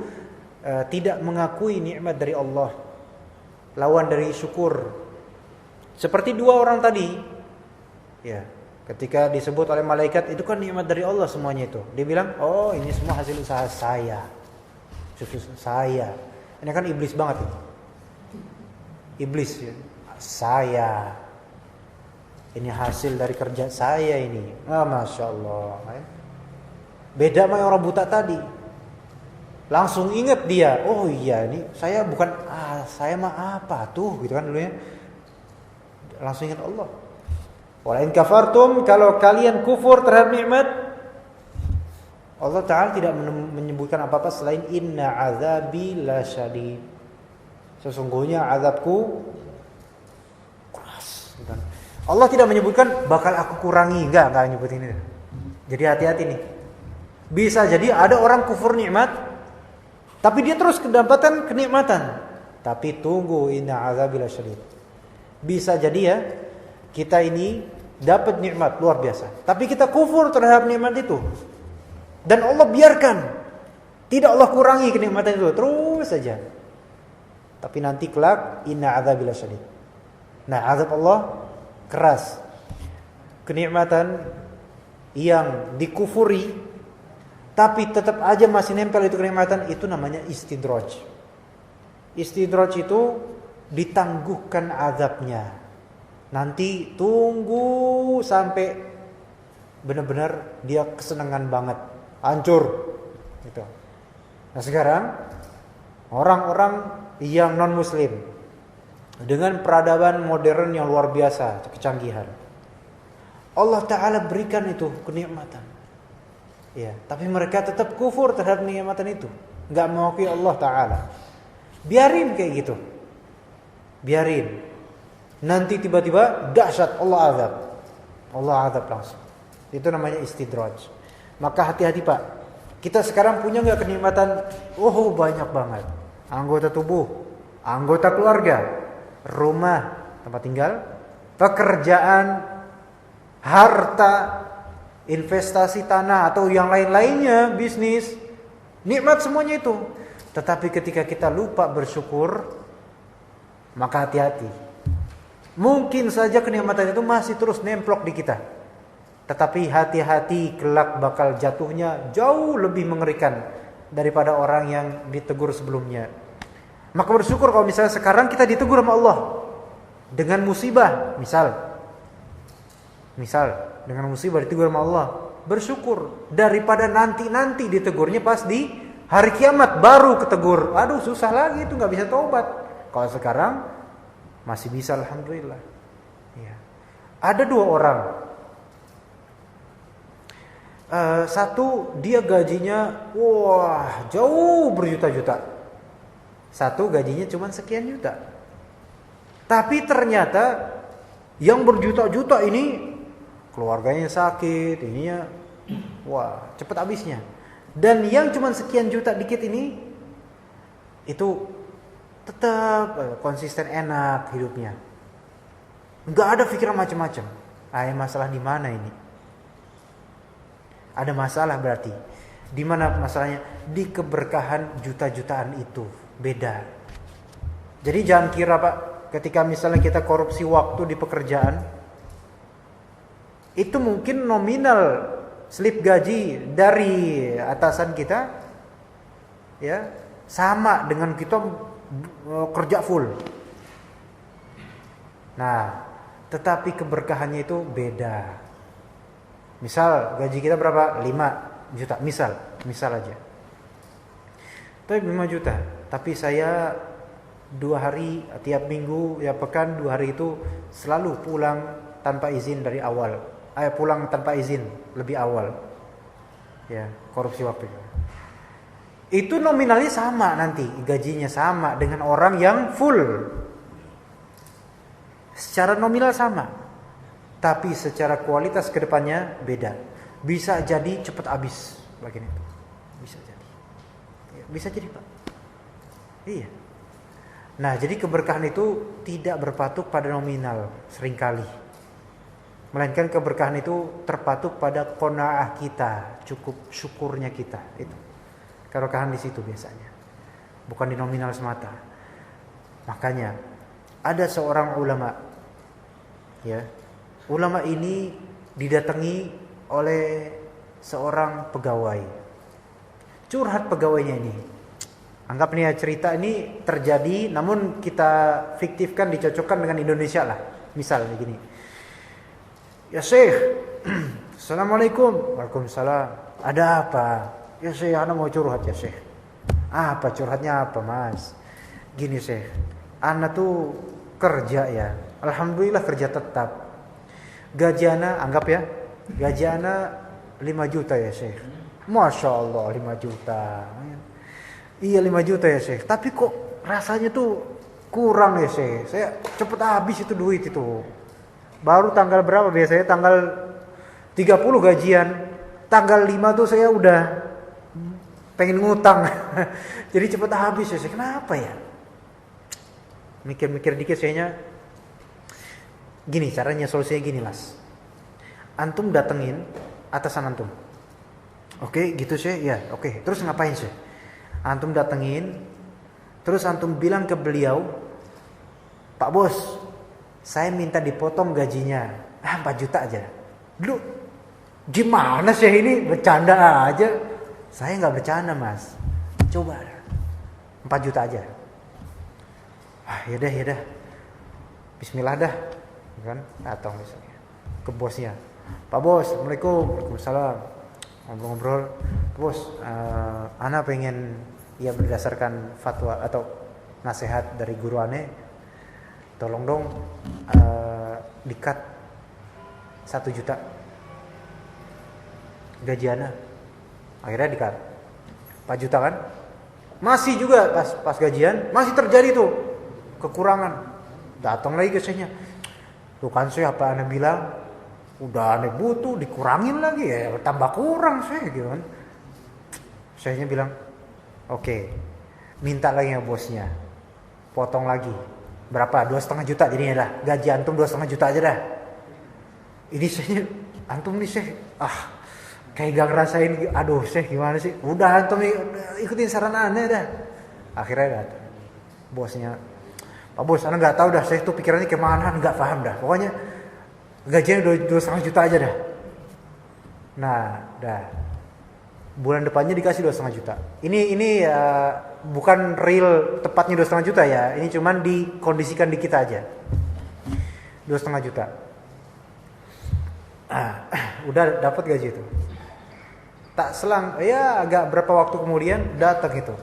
tidak mengakui nikmat dari Allah, lawan dari syukur. Seperti 2 orang tadi, ya, ketika disebut oleh malaikat itu kan nikmat dari Allah semuanya itu. Dia bilang, oh ini semua hasil usaha saya, susu saya. Ini kan iblis banget itu. Iblis ya. Saya. Ini hasil dari kerja saya ini. Masya Allah. Beda sama orang buta tadi. Langsung ingat dia, oh iya ini saya bukan, saya mah apa tuh gitu kan dulunya. Langsung ingat Allah. Wala in kafartum, kalau kalian kufur terhadap nikmat, Allah Ta'ala tidak menyebutkan apa-apa selain inna azabi lasyadid. Sesungguhnya azabku keras. Allah tidak menyebutkan bakal aku kurangi, enggak nyebutin ini. Jadi hati-hati nih. Bisa jadi ada orang kufur nikmat, tapi dia terus kedapatan kenikmatan. Tapi tunggu, inna azabi lasyadid. Bisa jadi ya, kita ini dapat nikmat luar biasa, tapi kita kufur terhadap nikmat itu. Dan Allah biarkan, tidak Allah kurangi kenikmatan itu, terus saja. Tapi nanti kelak, inna azabil lasyadid. Nah, azab Allah keras. Kenikmatan yang dikufuri tapi tetap aja masih nempel itu kenikmatan, itu namanya istidraj. Istidraj itu ditangguhkan azabnya. Nanti tunggu sampai benar-benar dia kesenangan banget, hancur gitu. Nah sekarang orang-orang yang non muslim dengan peradaban modern yang luar biasa, kecanggihan, Allah Ta'ala berikan itu kenikmatan ya, tapi mereka tetap kufur terhadap kenikmatan itu, gak mengakui Allah Ta'ala. Biarin kayak gitu, biarin. Nanti tiba-tiba dahsyat, Allah azab langsung. Itu namanya istidraj. Maka hati-hati Pak. Kita sekarang punya gak kenikmatan? Oh banyak banget. Anggota tubuh, anggota keluarga, rumah, tempat tinggal, pekerjaan, harta, investasi tanah atau yang lain-lainnya, bisnis. Nikmat semuanya itu. Tetapi ketika kita lupa bersyukur, maka hati-hati. Mungkin saja kenikmatan itu masih terus nemplok di kita. Tetapi hati-hati, kelak bakal jatuhnya jauh lebih mengerikan daripada orang yang ditegur sebelumnya. Maka bersyukur kalau misalnya sekarang kita ditegur sama Allah dengan musibah, misal dengan musibah ditegur sama Allah, bersyukur daripada nanti ditegurnya pas di hari kiamat baru ketegur. Aduh susah lagi itu, nggak bisa taubat. Kalau sekarang masih bisa, alhamdulillah. Ya. Ada dua orang. Satu dia gajinya wah jauh berjuta-juta. Satu gajinya cuma sekian juta. Tapi ternyata yang berjuta-juta ini keluarganya sakit, ininya wah cepat habisnya. Dan yang cuma sekian juta dikit ini itu tetap konsisten enak hidupnya. Enggak ada pikiran macam-macam. Masalah di mana ini? Ada masalah berarti. Di mana masalahnya? Di keberkahan juta-jutaan itu. Beda. Jadi jangan kira Pak, ketika misalnya kita korupsi waktu di pekerjaan, itu mungkin nominal slip gaji dari atasan kita ya sama dengan kita kerja full. Nah, tetapi keberkahannya itu beda. Misal gaji kita berapa? 5 juta. Misal aja. Tapi 5 juta. Tapi saya 2 hari tiap minggu ya pekan 2 hari itu selalu pulang tanpa izin dari awal. Pulang tanpa izin lebih awal. Ya, korupsi waktu. Itu nominalnya sama nanti, gajinya sama dengan orang yang full. Secara nominal sama. Tapi secara kualitas kedepannya beda. Bisa jadi cepat habis bagian itu. Bisa jadi. Bisa jadi Pak. Iya. Nah jadi keberkahan itu tidak berpatuk pada nominal seringkali. Melainkan keberkahan itu terpatuk pada qanaah kita, cukup syukurnya kita. Itu. Keberkahan di situ biasanya. Bukan di nominal semata. Makanya ada seorang ulama ya. Ulama ini didatangi oleh seorang pegawai. Curhat pegawainya ini. Anggap nih ya cerita ini terjadi namun kita fiktifkan, dicocokkan dengan Indonesia lah. Misal begini. Ya Syekh, Assalamualaikum. Waalaikumsalam. Ada apa? Ya Syekh, ana mau curhat ya Syekh. Apa curhatnya apa Mas? Gini Syekh, ana tuh kerja ya. Alhamdulillah kerja tetap. Gaji ana, anggap ya, gaji ana 5 juta ya Syekh. Masya Allah 5 juta. Iya 5 juta ya Syekh. Tapi kok rasanya tuh kurang ya Syekh. Saya cepet habis itu duit itu. Baru tanggal berapa biasanya? Tanggal 30 gajian. Tanggal 5 tuh saya udah pengen ngutang. Jadi cepet habis ya Syekh. Kenapa ya? Mikir-mikir dikit sayanya. Gini caranya, solusinya gini Mas. Antum datengin atasan antum. Oke, gitu sih. Ya, oke. Terus ngapain sih? Antum datengin, terus antum bilang ke beliau, Pak Bos, saya minta dipotong gajinya. 4 juta aja. Lu gimana sih ini? Bercanda aja. Saya nggak bercanda mas. Coba 4 juta aja. Ya dah. Bismillah dah. Kan datang misalnya ke bosnya. Pak bos, Assalamualaikum. Waalaikumsalam. Ngobrol-ngobrol. Bos, ana pengen ya berdasarkan fatwa atau nasihat dari guru ane. Tolong dong di-cut 1 juta gaji ana. Akhirnya di-cut 4 juta kan. Masih juga pas gajian masih terjadi tuh kekurangan. Datang lagi ke saya. Tuh kan saya apa anda bilang, udah anda butuh dikurangin lagi ya, tambah kurang saya gitu kan. Saya bilang, oke, minta lagi ya bosnya, potong lagi. Berapa? 2,5 juta jadinya dah. Gaji antum 2,5 juta aja dah. Ini saya, antum nih saya, kayak gak ngerasain, aduh saya gimana sih. Udah antum ikutin saran anda dah. Akhirnya datang bosnya. Pak bos, anda nggak tahu dah, saya tuh pikirannya kemana, nggak paham dah. Pokoknya gajinya 2,5 juta aja dah. Nah, dah. Bulan depannya dikasih 2,5 juta. Ini bukan real tepatnya 2,5 juta ya. Ini cuman dikondisikan di kita aja. 2,5 juta. Udah dapat gaji itu. Tak selang, ya agak berapa waktu kemudian datang itu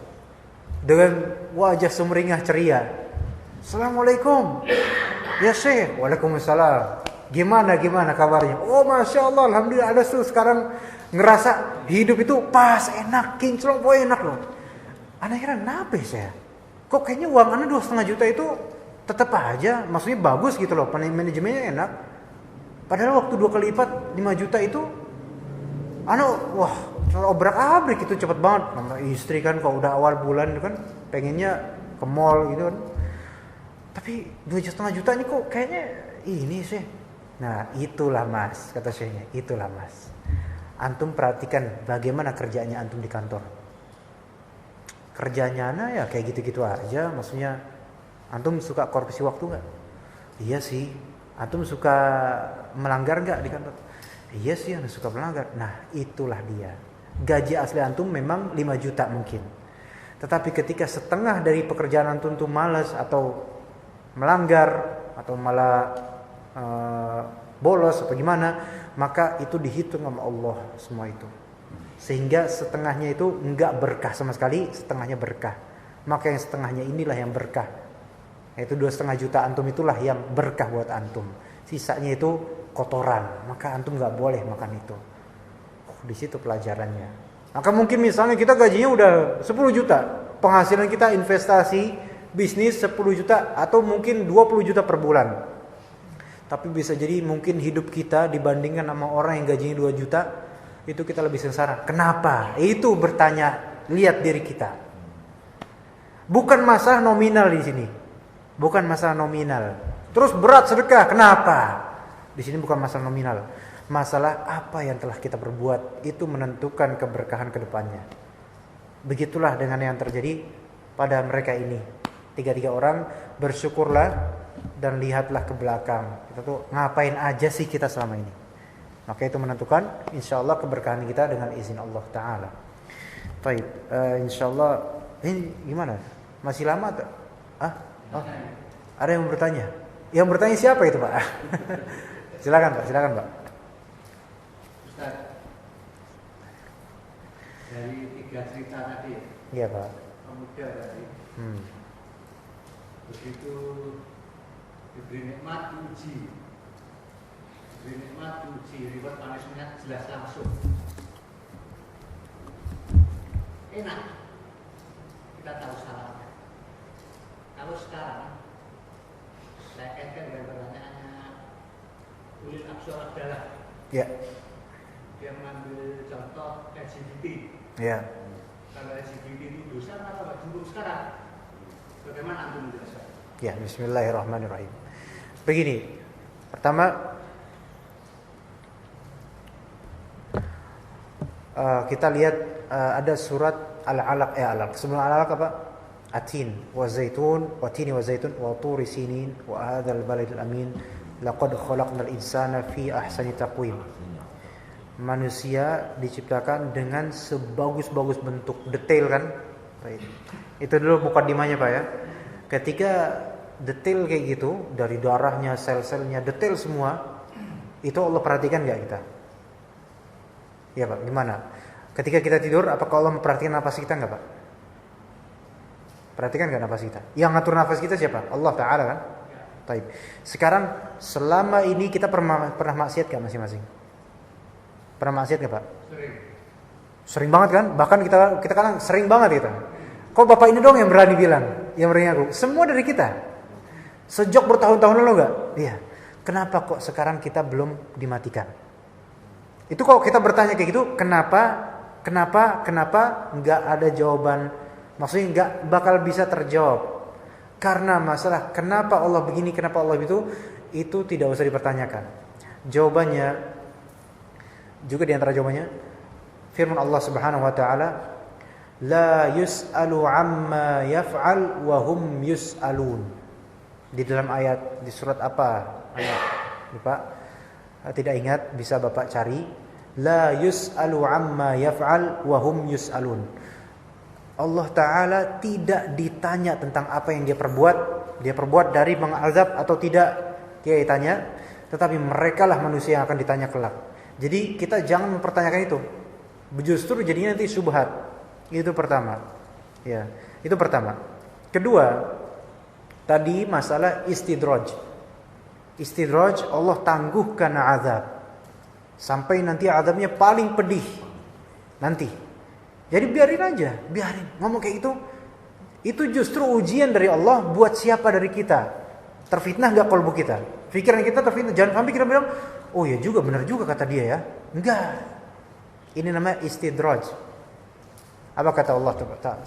dengan wajah sumringah ceria. Assalamualaikum. Ya Syekh. Waalaikumsalam. Gimana kabarnya? Oh Masya Allah, Alhamdulillah ada tuh sekarang ngerasa hidup itu pas, enak, kinclong, enak loh. Anda kira kenapa saya? Kok kayaknya uang Anda 2,5 juta itu tetap aja, maksudnya bagus gitu loh, manajemennya enak. Padahal waktu 2 kali lipat 5 juta itu Anda, obrak-abrik itu cepet banget. Nama istri kan kalau udah awal bulan itu kan pengennya ke mall gitu kan. Tapi 2,5 juta ini kok kayaknya ini sih. Nah itulah mas, kata saya, itulah mas. Antum perhatikan bagaimana kerjanya antum di kantor. Kerjanya ya kayak gitu-gitu aja. Maksudnya antum suka korupsi waktu nggak? Iya sih. Antum suka melanggar nggak di kantor? Iya sih, antum suka melanggar. Nah itulah dia. Gaji asli antum memang 5 juta mungkin. Tetapi ketika setengah dari pekerjaan antum tuh malas atau melanggar atau malah bolos atau gimana, maka itu dihitung sama Allah semua itu. Sehingga setengahnya itu enggak berkah sama sekali, setengahnya berkah. Maka yang setengahnya inilah yang berkah. Yaitu 2,5 juta antum itulah yang berkah buat antum. Sisanya itu kotoran, maka antum enggak boleh makan itu. Di situ pelajarannya. Maka mungkin misalnya kita gajinya udah 10 juta, penghasilan kita investasi bisnis 10 juta atau mungkin 20 juta per bulan. Tapi bisa jadi mungkin hidup kita dibandingkan sama orang yang gajinya 2 juta, itu kita lebih sengsara. Kenapa? Itu bertanya, lihat diri kita. Bukan masalah nominal di sini. Bukan masalah nominal. Terus berat sedekah, kenapa? Di sini bukan masalah nominal. Masalah apa yang telah kita perbuat itu menentukan keberkahan ke depannya. Begitulah dengan yang terjadi pada mereka ini. 3 orang, bersyukurlah dan lihatlah ke belakang. Kita tuh ngapain aja sih kita selama ini. Maka itu menentukan insyaallah keberkahan kita dengan izin Allah Ta'ala. Baik, insyaallah ini gimana? Masih lama atau? Ada yang bertanya? Yang bertanya siapa itu Pak? Silakan Pak. Ustaz, dari 3 cerita tadi ya? Iya Pak. Pemuda tadi. Begitu diberi nikmat diuji, reward punishment jelas langsung. Enak, kita tahu salahnya. Kalau sekarang saya kaitkan dengan pertanyaannya ulil absar adalah dia mengambil contoh LGBT. Ya. Kalau LGBT itu dosa atau nggak cukup sekarang? Bagaimana antum menjelaskan? Ya, bismillahirrahmanirrahim. Begini, pertama kita lihat ada surat Al-Alaq. Sebelum Al-Alaq apa? Atin wa zaitun wa tini wa zaitun wa turi sinin wa hadzal baladil amin laqad khalaqnal insana fi ahsani taqwim. manusia diciptakan dengan sebagus-bagus bentuk, detail kan? Baik. Itu dulu mukadimahnya Pak ya. Ketika detail kayak gitu, dari darahnya, sel-selnya, detail semua, itu Allah perhatikan nggak kita? Ya Pak, gimana? Ketika kita tidur, apakah Allah memperhatikan nafas kita nggak Pak? Perhatikan nggak nafas kita? Yang ngatur nafas kita siapa? Allah Ta'ala kan? Baik. Sekarang selama ini kita pernah maksiat nggak masing-masing? Pernah maksiat nggak Pak? Sering banget kan? Bahkan kita kan sering banget gitu. Kok Bapak ini dong yang berani bilang, yang berani aku? Semua dari kita. Sejak bertahun-tahun lalu nggak? Iya. Kenapa kok sekarang kita belum dimatikan? Itu kok kita bertanya kayak gitu, kenapa nggak ada jawaban? Maksudnya nggak bakal bisa terjawab. Karena masalah kenapa Allah begini, kenapa Allah itu tidak usah dipertanyakan. Jawabannya juga di antara jawabannya firman Allah Subhanahu wa taala, la yus'alu amma yaf'al wa hum yus'alun. Di dalam ayat di surat apa? Ayat lupa. Tidak ingat, bisa Bapak cari. La yus'alu amma yaf'al wa hum yus'alun. Allah Ta'ala tidak ditanya tentang apa yang dia perbuat dari mengazab atau tidak, dia ditanya, tetapi merekalah manusia yang akan ditanya kelak. Jadi kita jangan mempertanyakan itu. Justru jadinya nanti syubhat. Itu pertama. Ya, itu pertama. Kedua, tadi masalah istidraj. Istidraj, Allah tangguhkan azab sampai nanti azabnya paling pedih nanti. Jadi biarin ngomong kayak gitu. Itu justru ujian dari Allah buat siapa dari kita. Terfitnah gak kalbu kita? Pikiran kita terfitnah. Jangan sampai kita bilang, oh ya juga, benar juga kata dia ya. Enggak. Ini namanya istidraj. Apa kata Allah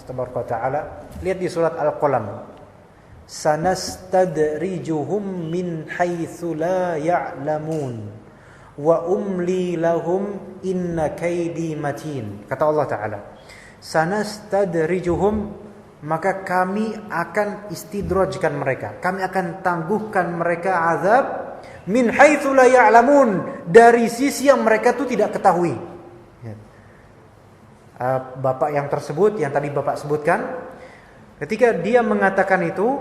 Tabaraka Ta'ala? Lihat di surat Al-Qalam. Sanastadrijuhum min haitsu la ya'lamun. Wa umli lahum inna kaidi matin. Kata Allah Ta'ala, sanastadrijuhum, maka kami akan istidrajkan mereka, kami akan tangguhkan mereka azab min haitsu la ya'lamun, dari sisi yang mereka tuh tidak ketahui. Bapak yang tersebut, yang tadi Bapak sebutkan, ketika dia mengatakan itu,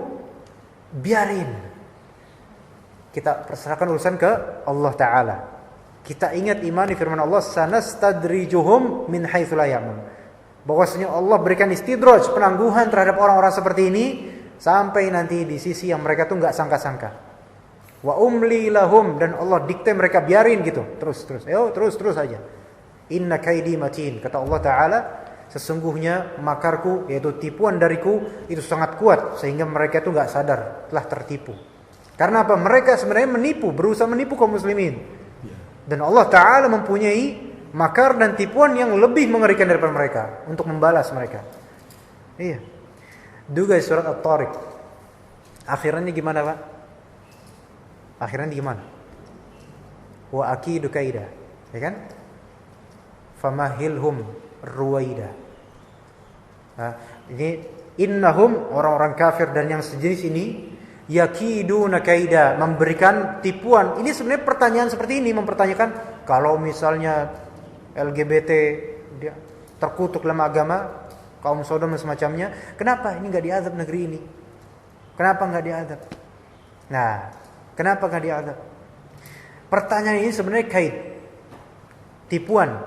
biarin, kita perserahkan urusan ke Allah Ta'ala. Kita ingat imani firman Allah, sanastadrijuhum min haitsu la ya'lamun. Bahwasanya Allah berikan istidraj, penangguhan terhadap orang-orang seperti ini sampai nanti di sisi yang mereka tuh enggak sangka-sangka. Wa umli lahum, dan Allah dikte mereka, biarin gitu. Terus. Ayo terus aja. Inna kaidi matin. Kata Allah Ta'ala, sesungguhnya makarku, yaitu tipuan dariku, itu sangat kuat sehingga mereka tuh enggak sadar telah tertipu. Karena apa? Mereka sebenarnya berusaha menipu kaum muslimin. Dan Allah Ta'ala mempunyai makar dan tipuan yang lebih mengerikan daripada mereka untuk membalas mereka. Iya. Juga surat At-Tariq. Akhirannya gimana Pak? Akhirannya gimana? Wa akidu kaida. Ya kan? Famahilhum ruwaida. Nah, ini innahum, orang-orang kafir dan yang sejenis ini, yakiduna kaida, memberikan tipuan. Ini sebenarnya pertanyaan seperti ini, mempertanyakan kalau misalnya LGBT dia terkutuk dalam agama, kaum Sodom dan semacamnya, kenapa ini enggak diazab negeri ini? Kenapa enggak diazab? Nah, kenapa enggak diazab? Pertanyaan ini sebenarnya kait, tipuan.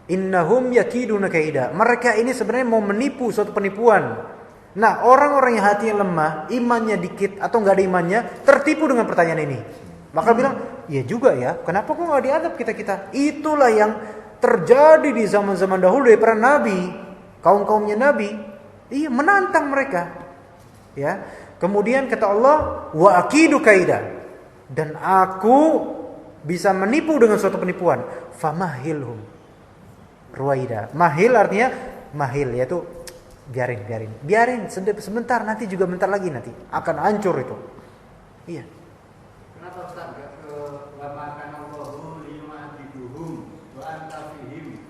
Innahum yakiduna kaida. Mereka ini sebenarnya mau menipu, suatu penipuan. Nah, orang-orang yang hatinya lemah, imannya dikit atau nggak ada imannya, tertipu dengan pertanyaan ini. Maka bilang, ya juga ya, kenapa kok nggak diadab kita? Itulah yang terjadi di zaman-zaman dahulu dari para nabi, kaum-kaumnya nabi. Iya, menantang mereka. Ya, kemudian kata Allah, wa akidu kaida, dan aku bisa menipu dengan suatu penipuan. Famahilhum ruwaida. Mahil artinya mahil, yaitu biarin sebentar, nanti juga bentar lagi nanti akan hancur itu. Iya. Kenapa Ustaz enggak ke wa makan Allahu liyu'adzibuhum wa anta fihim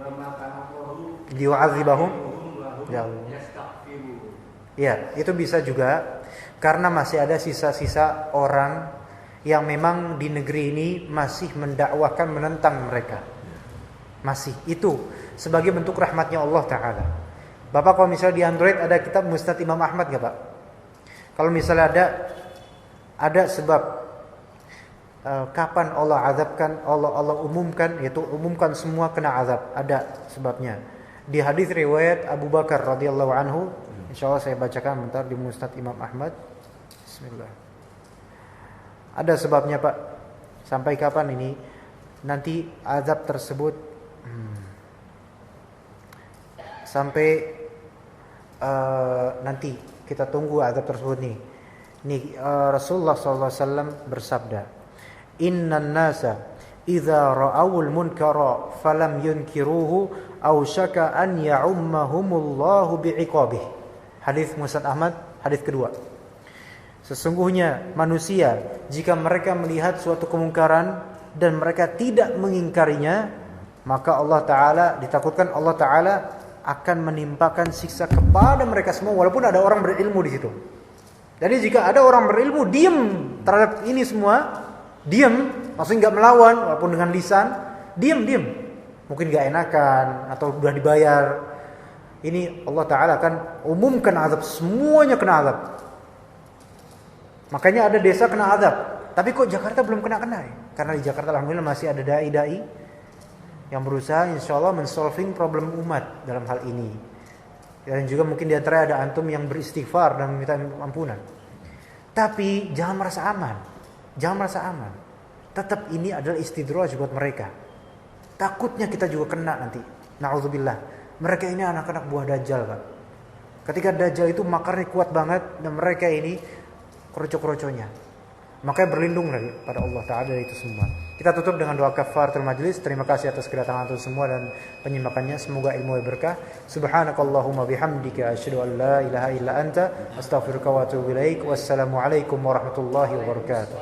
wa makan Allahu Liyu'adzibahum ya yastaghfiru. Ya, itu bisa juga karena masih ada sisa-sisa orang yang memang di negeri ini masih mendakwahkan menentang mereka. Masih itu sebagai bentuk rahmatnya Allah Ta'ala. Bapak kalau misalnya di Android ada kitab Musnad Imam Ahmad gak Pak? Kalau misalnya ada sebab kapan Allah azabkan, Allah umumkan, yaitu umumkan semua kena azab, ada sebabnya. Di hadis riwayat Abu Bakar radhiyallahu anhu, insyaallah saya bacakan bentar di Musnad Imam Ahmad. Bismillah. Ada sebabnya Pak. Sampai kapan ini? Nanti azab tersebut sampai nanti kita tunggu azab tersebut nih. Rasulullah SAW bersabda, Innan nasa idza ra'awul munkara falam yunkiruhu awshaka an ya'ummahumullahu bi'iqabih. Hadis Musnad Ahmad, hadis kedua. Sesungguhnya manusia jika mereka melihat suatu kemungkaran dan mereka tidak mengingkarinya, maka Allah Ta'ala, ditakutkan Allah Ta'ala akan menimpakan siksa kepada mereka semua walaupun ada orang berilmu di situ. Jadi jika ada orang berilmu diam terhadap ini semua, diam, maksudnya enggak melawan walaupun dengan lisan, diam. Mungkin enggak enakan atau sudah dibayar. Ini Allah Ta'ala akan umumkan azab, semuanya kena azab. Makanya ada desa kena azab, tapi kok Jakarta belum kena ya? Karena di Jakarta alhamdulillah masih ada dai-dai yang berusaha insyaallah men-solving problem umat dalam hal ini. Dan juga mungkin di antara ada antum yang beristighfar dan meminta ampunan. Tapi jangan merasa aman. Tetap ini adalah istidraj buat mereka. Takutnya kita juga kena nanti. Na'udzubillah. Mereka ini anak-anak buah Dajjal, Pak. Ketika Dajjal itu makarnya kuat banget dan mereka ini kroco-kroconya. Makanya berlindung lagi pada Allah Ta'ala itu semua. Kita tutup dengan doa kafaratul majlis. Terima kasih atas kedatangan antum semua dan penyimpakannya. Semoga ilmu berkah. Subhanakallahumma bihamdika asyhadu an la ilaha illa anta astaghfiruka wa atubu ilaik. Wassalamualaikum warahmatullahi wabarakatuh.